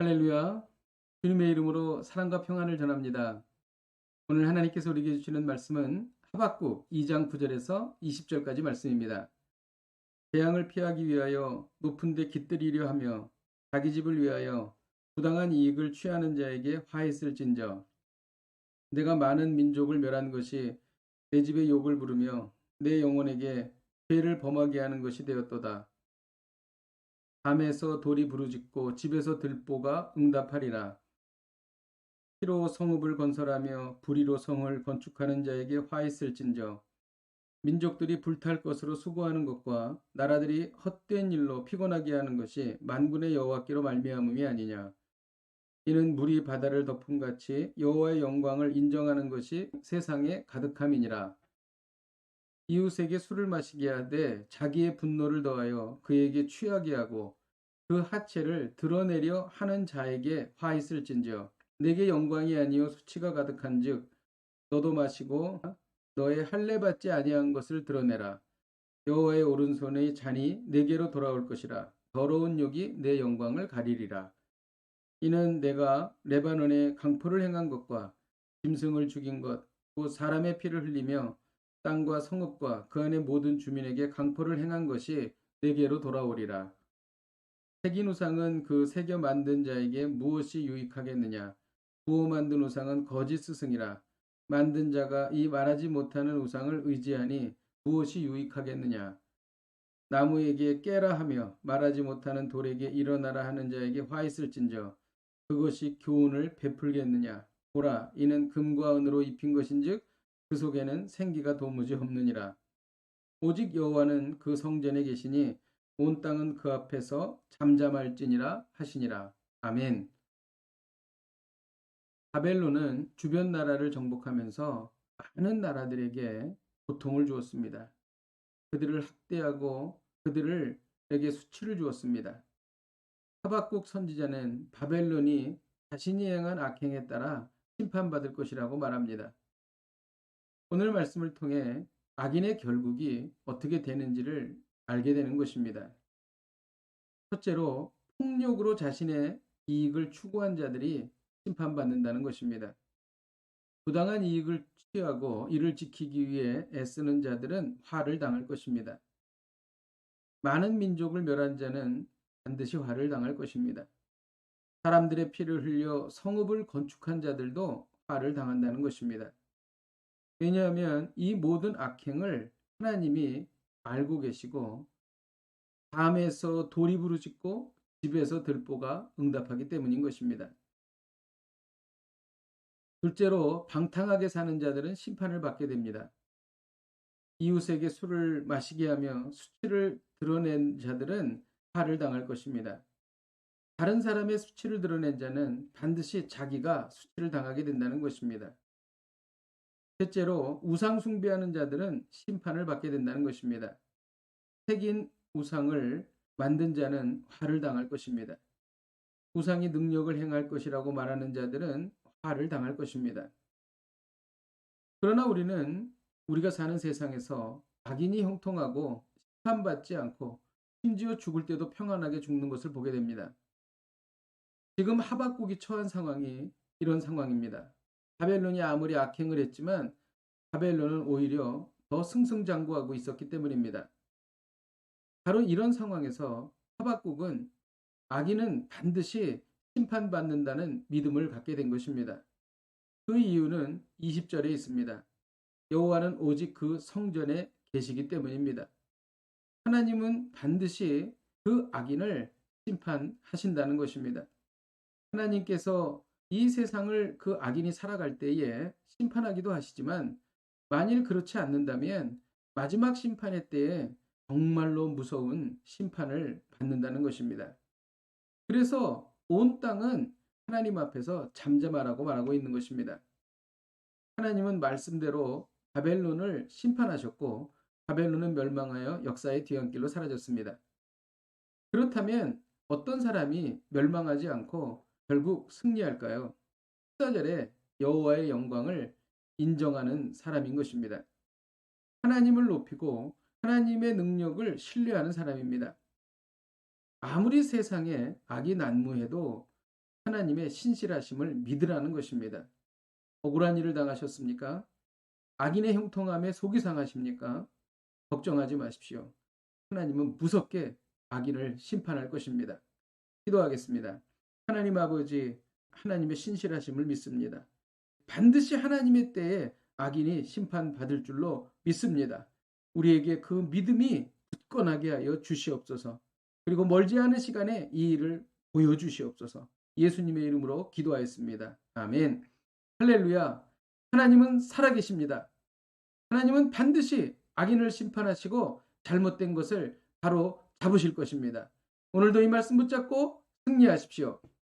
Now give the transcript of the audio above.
할렐루야. 주님의 이름으로 사랑과 평안을 전합니다. 오늘 하나님께서 우리에게 주시는 말씀은 하박국 2장 9절에서 20절까지 말씀입니다. 재앙을 피하기 위하여 높은 데 깃들이려 하며 자기 집을 위하여 부당한 이익을 취하는 자에게 화했을진저 내가 많은 민족을 멸한 것이 내 집에 욕을 부르며 내 영혼에게 죄를 범하게 하는 것이 되었도다. 밤에서 돌이 부르짖고 집에서 들보가 응답하리라. 피로 성읍을 건설하며 불의로 성을 건축하는 자에게 화있을진저 민족들이 불탈 것으로 수고하는 것과 나라들이 헛된 일로 피곤하게 하는 것이 만군의 여호와께로 말미암음이 아니냐. 이는 물이 바다를 덮음같이 여호와의 영광을 인정하는 것이 세상에 가득함이니라. 이웃에게 술을 마시게 하되 자기의 분노를 더하여 그에게 취하게 하고 그 하체를 드러내려 하는 자에게 화있을진저 내게 영광이 아니요 수치가 가득한즉 너도 마시고 너의 할례 받지 아니한 것을 드러내라. 여호와의 오른손의 잔이 내게로 돌아올 것이라. 더러운 욕이 내 영광을 가리리라. 이는 내가 레바논에 강포를 행한 것과 짐승을 죽인 것, 또 사람의 피를 흘리며 땅과 성읍과 그 안의 모든 주민에게 강포를 행한 것이 내게로 돌아오리라. 새긴 우상은 그 새겨 만든 자에게 무엇이 유익하겠느냐? 부어 만든 우상은 거짓 스승이라. 만든 자가 이 말하지 못하는 우상을 의지하니 무엇이 유익하겠느냐? 나무에게 깨라 하며 말하지 못하는 돌에게 일어나라 하는 자에게 화 있을진저 그것이 교훈을 베풀겠느냐? 보라, 이는 금과 은으로 입힌 것인즉 그 속에는 생기가 도무지 없느니라. 오직 여호와는 그 성전에 계시니 온 땅은 그 앞에서 잠잠할지니라 하시니라. 아멘. 바벨론은 주변 나라를 정복하면서 많은 나라들에게 고통을 주었습니다. 그들을 학대하고 그들에게 수치를 주었습니다. 하박국 선지자는 바벨론이 자신이 행한 악행에 따라 심판받을 것이라고 말합니다. 오늘 말씀을 통해 악인의 결국이 어떻게 되는지를 알게 되는 것입니다. 첫째로 폭력으로 자신의 이익을 추구한 자들이 심판받는다는 것입니다. 부당한 이익을 취하고 이를 지키기 위해 애쓰는 자들은 화를 당할 것입니다. 많은 민족을 멸한 자는 반드시 화를 당할 것입니다. 사람들의 피를 흘려 성읍을 건축한 자들도 화를 당한다는 것입니다. 왜냐하면 이 모든 악행을 하나님이 알고 계시고 밤에서 돌이 부르짖고 집에서 들보가 응답하기 때문인 것입니다. 둘째로 방탕하게 사는 자들은 심판을 받게 됩니다. 이웃에게 술을 마시게 하며 수치를 드러낸 자들은 화를 당할 것입니다. 다른 사람의 수치를 드러낸 자는 반드시 자기가 수치를 당하게 된다는 것입니다. 셋째로 우상 숭배하는 자들은 심판을 받게 된다는 것입니다. 새긴 우상을 만든 자는 화를 당할 것입니다. 우상이 능력을 행할 것이라고 말하는 자들은 화를 당할 것입니다. 그러나 우리는 우리가 사는 세상에서 악인이 형통하고 심판받지 않고 심지어 죽을 때도 평안하게 죽는 것을 보게 됩니다. 지금 하박국이 처한 상황이 이런 상황입니다. 바벨론이 아무리 악행을 했지만 바벨론은 오히려 더 승승장구하고 있었기 때문입니다. 바로 이런 상황에서 하박국은 악인은 반드시 심판받는다는 믿음을 갖게 된 것입니다. 그 이유는 20절에 있습니다. 여호와는 오직 그 성전에 계시기 때문입니다. 하나님은 반드시 그 악인을 심판하신다는 것입니다. 하나님께서 이 세상을 그 악인이 살아갈 때에 심판하기도 하시지만 만일 그렇지 않는다면 마지막 심판의 때에 정말로 무서운 심판을 받는다는 것입니다. 그래서 온 땅은 하나님 앞에서 잠잠하라고 말하고 있는 것입니다. 하나님은 말씀대로 바벨론을 심판하셨고 바벨론은 멸망하여 역사의 뒤안길로 사라졌습니다. 그렇다면 어떤 사람이 멸망하지 않고 결국 승리할까요? 14절에 여호와의 영광을 인정하는 사람인 것입니다. 하나님을 높이고 하나님의 능력을 신뢰하는 사람입니다. 아무리 세상에 악이 난무해도 하나님의 신실하심을 믿으라는 것입니다. 억울한 일을 당하셨습니까? 악인의 형통함에 속이 상하십니까? 걱정하지 마십시오. 하나님은 무섭게 악인을 심판할 것입니다. 기도하겠습니다. 하나님 아버지, 하나님의 신실하심을 믿습니다. 반드시 하나님의 때에 악인이 심판받을 줄로 믿습니다. 우리에게 그 믿음이 굳건하게 하여 주시옵소서. 그리고 멀지 않은 시간에 이 일을 보여주시옵소서. 예수님의 이름으로 기도하였습니다. 아멘. 할렐루야. 하나님은 살아계십니다. 하나님은 반드시 악인을 심판하시고 잘못된 것을 바로 잡으실 것입니다. 오늘도 이 말씀 붙잡고 승리하십시오.